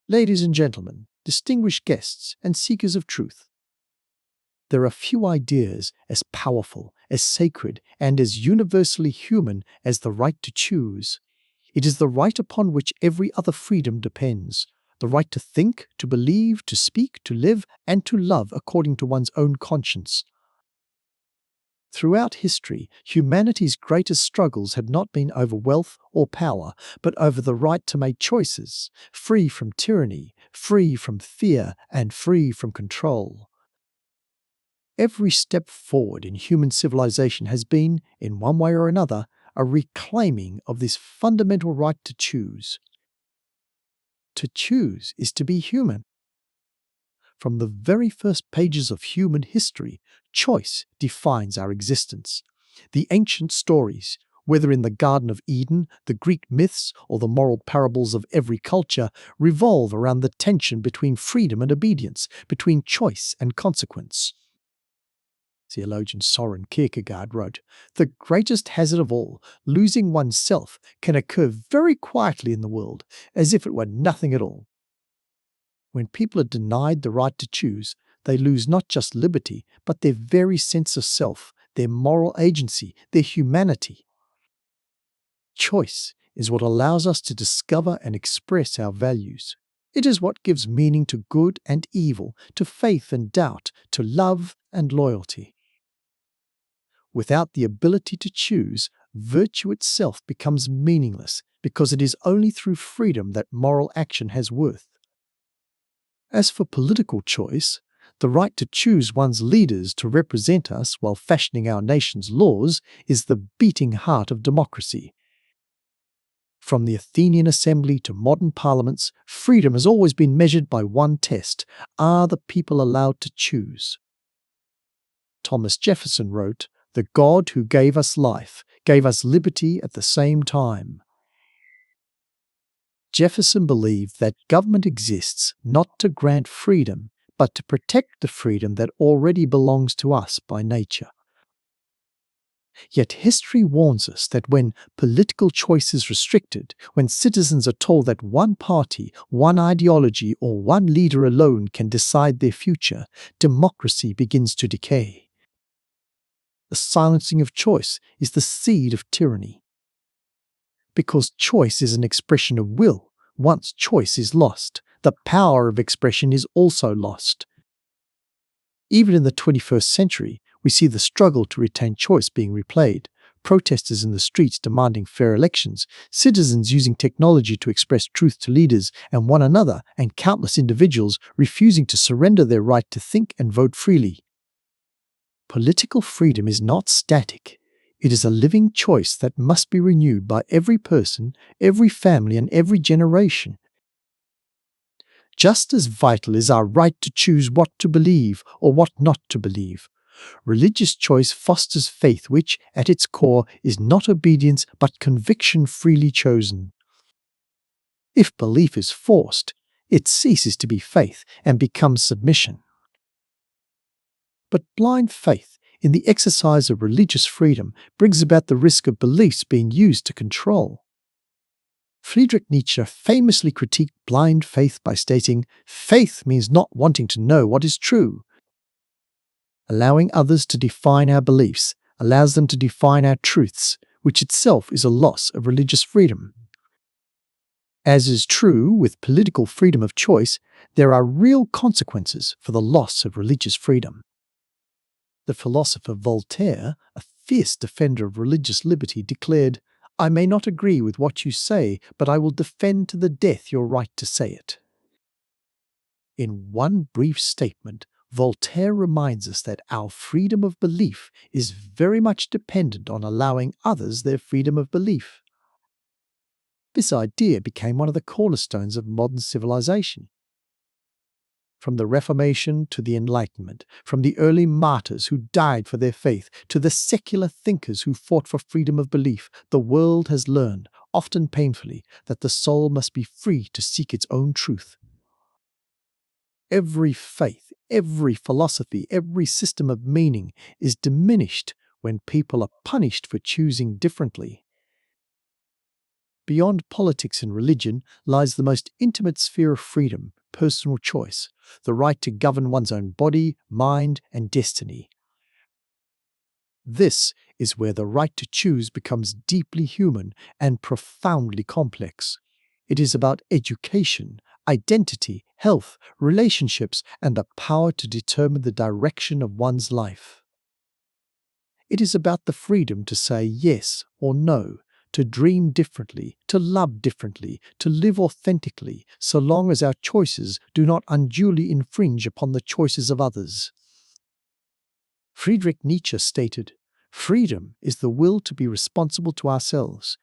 Ladies and gentlemen, distinguished guests and seekers of truth, there are few ideas as powerful, as sacred, and as universally human as the right to choose. It is the right upon which every other freedom depends, the right to think, to believe, to speak, to live, and to love according to one's own conscience. Throughout history, humanity's greatest struggles have not been over wealth or power, but over the right to make choices, free from tyranny, free from fear, and free from control. Every step forward in human civilization has been, in one way or another, a reclaiming of this fundamental right to choose. To choose is to be human. From the very first pages of human history, choice defines our existence. The ancient stories, whether in the Garden of Eden, the Greek myths, or the moral parables of every culture, revolve around the tension between freedom and obedience, between choice and consequence. Theologian Søren Kierkegaard wrote, "The greatest hazard of all, losing oneself, can occur very quietly in the world, as if it were nothing at all." When people are denied the right to choose, they lose not just liberty, but their very sense of self, their moral agency, their humanity. Choice is what allows us to discover and express our values. It is what gives meaning to good and evil, to faith and doubt, to love and loyalty. Without the ability to choose, virtue itself becomes meaningless, because it is only through freedom that moral action has worth. As for political choice, the right to choose one's leaders to represent us while fashioning our nation's laws is the beating heart of democracy. From the Athenian assembly to modern parliaments, freedom has always been measured by one test: are the people allowed to choose? Thomas Jefferson wrote, "The God who gave us life gave us liberty at the same time." Jefferson believed that government exists not to grant freedom, but to protect the freedom that already belongs to us by nature. Yet history warns us that when political choice is restricted, when citizens are told that one party, one ideology, or one leader alone can decide their future, democracy begins to decay. The silencing of choice is the seed of tyranny. Because choice is an expression of will, once choice is lost, the power of expression is also lost. Even in the 21st century, we see the struggle to retain choice being replayed. Protesters in the streets demanding fair elections, citizens using technology to express truth to leaders and one another, and countless individuals refusing to surrender their right to think and vote freely. Political freedom is not static. It is a living choice that must be renewed by every person, every family, and every generation. Just as vital is our right to choose what to believe or what not to believe. Religious choice fosters faith which, at its core, is not obedience but conviction freely chosen. If belief is forced, it ceases to be faith and becomes submission. But blind faith, in the exercise of religious freedom, brings about the risk of beliefs being used to control. Friedrich Nietzsche famously critiqued blind faith by stating, "Faith means not wanting to know what is true." Allowing others to define our beliefs allows them to define our truths, which itself is a loss of religious freedom. As is true with political freedom of choice, there are real consequences for the loss of religious freedom. The philosopher Voltaire, a fierce defender of religious liberty, declared, "I may not agree with what you say, but I will defend to the death your right to say it." In one brief statement, Voltaire reminds us that our freedom of belief is very much dependent on allowing others their freedom of belief. This idea became one of the cornerstones of modern civilization. From the Reformation to the Enlightenment, from the early martyrs who died for their faith to the secular thinkers who fought for freedom of belief, the world has learned, often painfully, that the soul must be free to seek its own truth. Every faith, every philosophy, every system of meaning is diminished when people are punished for choosing differently. Beyond politics and religion lies the most intimate sphere of freedom, personal choice, the right to govern one's own body, mind, and destiny. This is where the right to choose becomes deeply human and profoundly complex. It is about education, identity, health, relationships, and the power to determine the direction of one's life. It is about the freedom to say yes or no, to dream differently, to love differently, to live authentically, so long as our choices do not unduly infringe upon the choices of others. Friedrich Nietzsche stated, "Freedom is the will to be responsible to ourselves."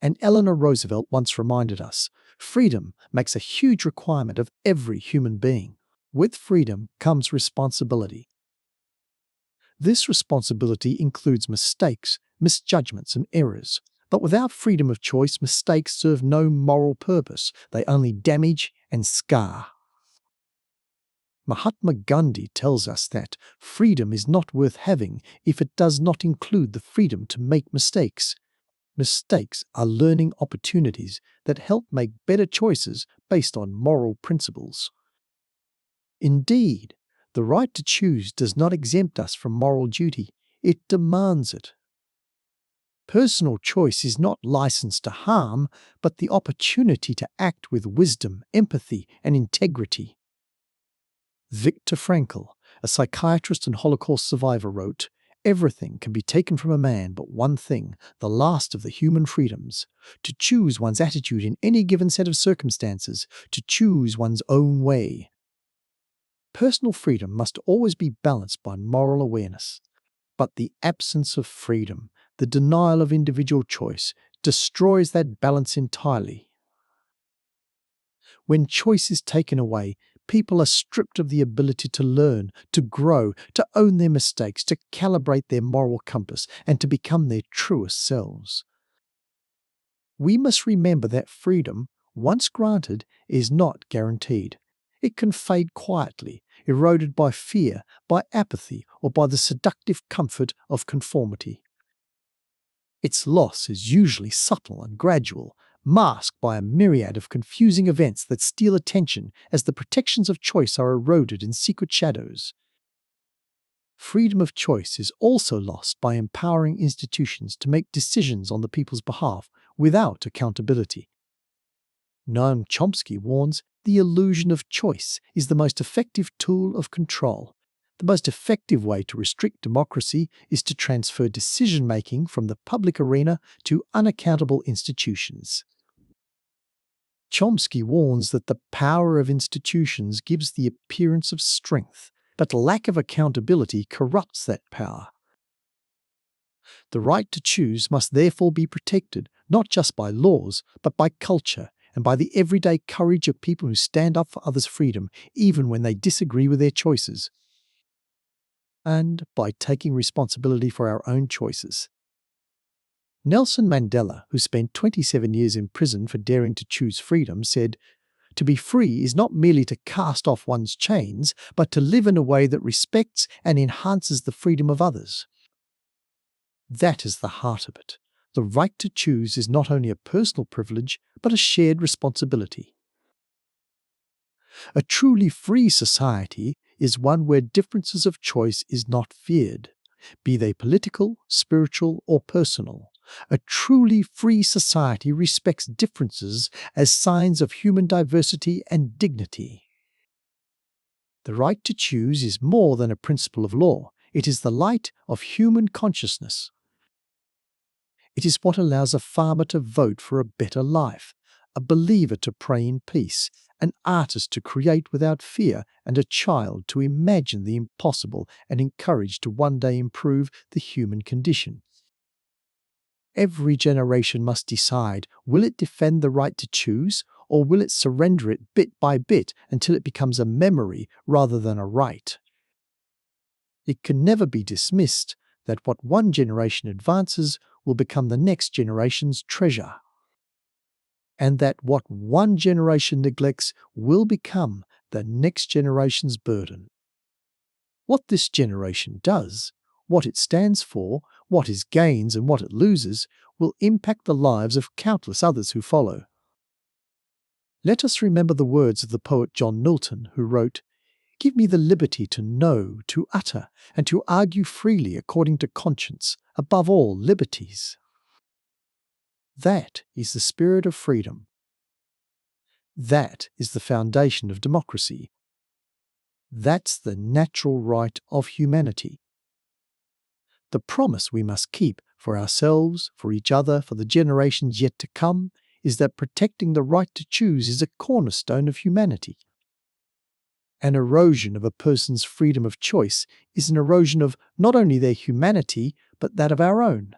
And Eleanor Roosevelt once reminded us, freedom makes a huge requirement of every human being. With freedom comes responsibility. This responsibility includes mistakes, misjudgments, and errors. But without freedom of choice, mistakes serve no moral purpose. They only damage and scar. Mahatma Gandhi tells us that freedom is not worth having if it does not include the freedom to make mistakes. Mistakes are learning opportunities that help make better choices based on moral principles. Indeed, the right to choose does not exempt us from moral duty, it demands it. Personal choice is not license to harm, but the opportunity to act with wisdom, empathy, and integrity. Viktor Frankl, a psychiatrist and Holocaust survivor, wrote, "Everything can be taken from a man but one thing, the last of the human freedoms, to choose one's attitude in any given set of circumstances, to choose one's own way." Personal freedom must always be balanced by moral awareness. But the absence of freedom, the denial of individual choice, destroys that balance entirely. When choice is taken away, people are stripped of the ability to learn, to grow, to own their mistakes, to calibrate their moral compass, and to become their truest selves. We must remember that freedom, once granted, is not guaranteed. It can fade quietly, eroded by fear, by apathy, or by the seductive comfort of conformity. Its loss is usually subtle and gradual, masked by a myriad of confusing events that steal attention as the protections of choice are eroded in secret shadows. Freedom of choice is also lost by empowering institutions to make decisions on the people's behalf without accountability. Noam Chomsky warns, the illusion of choice is the most effective tool of control. The most effective way to restrict democracy is to transfer decision-making from the public arena to unaccountable institutions. Chomsky warns that the power of institutions gives the appearance of strength, but lack of accountability corrupts that power. The right to choose must therefore be protected, not just by laws, but by culture, and by the everyday courage of people who stand up for others' freedom, even when they disagree with their choices. And by taking responsibility for our own choices. Nelson Mandela, who spent 27 years in prison for daring to choose freedom, said, "To be free is not merely to cast off one's chains, but to live in a way that respects and enhances the freedom of others." That is the heart of it. The right to choose is not only a personal privilege, but a shared responsibility. A truly free society is one where differences of choice is not feared, be they political, spiritual, or personal. A truly free society respects differences as signs of human diversity and dignity. The right to choose is more than a principle of law. It is the light of human consciousness. It is what allows a farmer to vote for a better life, a believer to pray in peace, an artist to create without fear, and a child to imagine the impossible and encourage to one day improve the human condition. Every generation must decide, will it defend the right to choose, or will it surrender it bit by bit until it becomes a memory rather than a right? It can never be dismissed that what one generation advances will become the next generation's treasure, and that what one generation neglects will become the next generation's burden. What this generation does, what it stands for, what it gains and what it loses, will impact the lives of countless others who follow. Let us remember the words of the poet John Milton, who wrote, "Give me the liberty to know, to utter, and to argue freely according to conscience, above all liberties." That is the spirit of freedom. That is the foundation of democracy. That's the natural right of humanity. The promise we must keep for ourselves, for each other, for the generations yet to come, is that protecting the right to choose is a cornerstone of humanity. An erosion of a person's freedom of choice is an erosion of not only their humanity, but that of our own.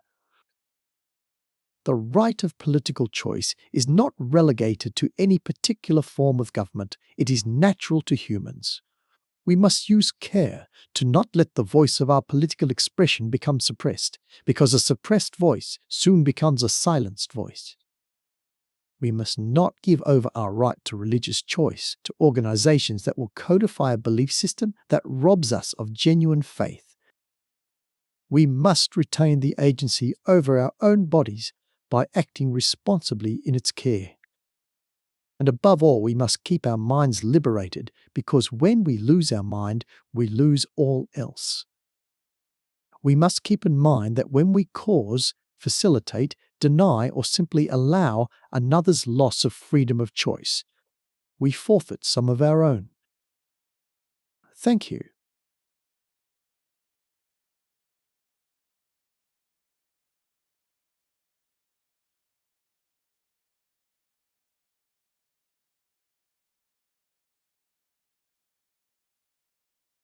The right of political choice is not relegated to any particular form of government. It is natural to humans. We must use care to not let the voice of our political expression become suppressed, because a suppressed voice soon becomes a silenced voice. We must not give over our right to religious choice to organizations that will codify a belief system that robs us of genuine faith. We must retain the agency over our own bodies by acting responsibly in its care. And above all, we must keep our minds liberated, because when we lose our mind, we lose all else. We must keep in mind that when we cause, facilitate, deny, or simply allow another's loss of freedom of choice, we forfeit some of our own. Thank you.